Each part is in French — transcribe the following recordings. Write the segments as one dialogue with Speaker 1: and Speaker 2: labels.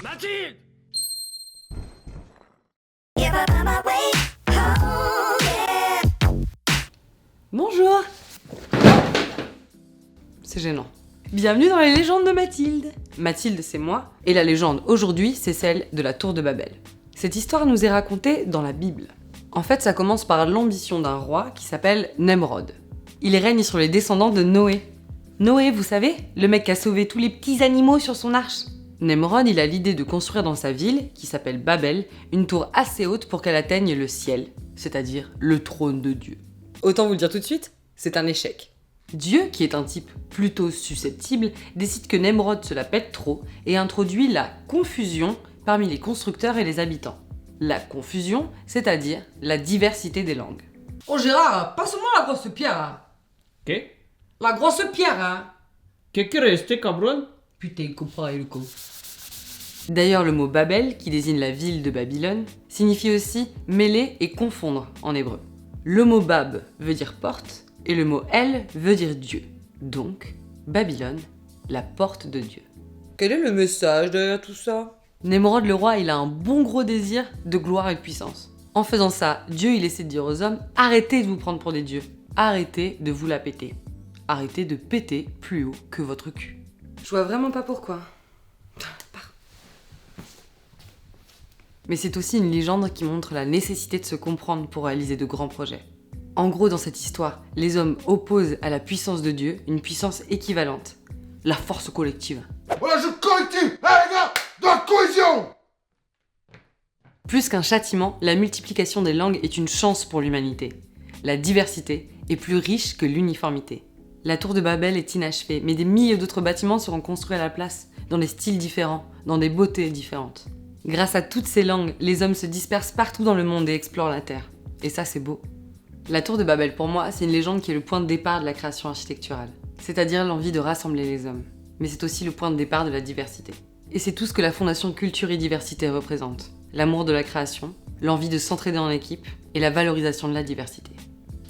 Speaker 1: Mathilde!
Speaker 2: Bonjour. C'est gênant. Bienvenue dans les légendes de Mathilde. Mathilde, c'est moi, et la légende aujourd'hui, c'est celle de la tour de Babel. Cette histoire nous est racontée dans la Bible. En fait, ça commence par l'ambition d'un roi qui s'appelle Nemrod. Il règne sur les descendants de Noé. Noé, vous savez, le mec qui a sauvé tous les petits animaux sur son arche. Nemrod, il a l'idée de construire dans sa ville, qui s'appelle Babel, une tour assez haute pour qu'elle atteigne le ciel, c'est-à-dire le trône de Dieu. Autant vous le dire tout de suite, c'est un échec. Dieu, qui est un type plutôt susceptible, décide que Nemrod se la pète trop et introduit la confusion parmi les constructeurs et les habitants. La confusion, c'est-à-dire la diversité des langues.
Speaker 3: Oh Gérard, passe-moi la grosse pierre. Hein.
Speaker 1: ¿Qué?
Speaker 3: La grosse pierre, hein.
Speaker 1: ¿Qué quiere este cabrón?
Speaker 3: Putain, il comprend le con.
Speaker 2: D'ailleurs, le mot Babel, qui désigne la ville de Babylone, signifie aussi mêler et confondre en hébreu. Le mot Bab veut dire porte et le mot El veut dire Dieu. Donc, Babylone, la porte de Dieu.
Speaker 3: Quel est le message derrière tout ça?
Speaker 2: Nemrod le roi, il a un bon gros désir de gloire et de puissance. En faisant ça, Dieu il essaie de dire aux hommes, arrêtez de vous prendre pour des dieux. Arrêtez de vous la péter. Arrêtez de péter plus haut que votre cul. Je vois vraiment pas pourquoi. Mais c'est aussi une légende qui montre la nécessité de se comprendre pour réaliser de grands projets. En gros, dans cette histoire, les hommes opposent à la puissance de Dieu une puissance équivalente, la force collective.
Speaker 4: Voilà, je collective. Hey les gars, de la cohésion.
Speaker 2: Plus qu'un châtiment, la multiplication des langues est une chance pour l'humanité. La diversité est plus riche que l'uniformité. La tour de Babel est inachevée, mais des milliers d'autres bâtiments seront construits à la place, dans des styles différents, dans des beautés différentes. Grâce à toutes ces langues, les hommes se dispersent partout dans le monde et explorent la Terre. Et ça, c'est beau. La tour de Babel, pour moi, c'est une légende qui est le point de départ de la création architecturale. C'est-à-dire l'envie de rassembler les hommes. Mais c'est aussi le point de départ de la diversité. Et c'est tout ce que la Fondation Culture et Diversité représente. L'amour de la création, l'envie de s'entraider en équipe et la valorisation de la diversité.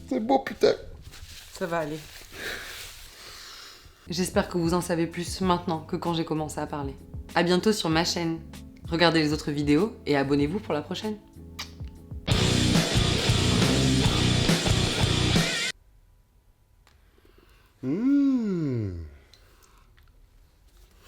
Speaker 4: C'est beau, putain.
Speaker 2: Ça va aller. J'espère que vous en savez plus maintenant que quand j'ai commencé à parler. À bientôt sur ma chaîne. Regardez les autres vidéos et abonnez-vous pour la prochaine.
Speaker 4: Mmh.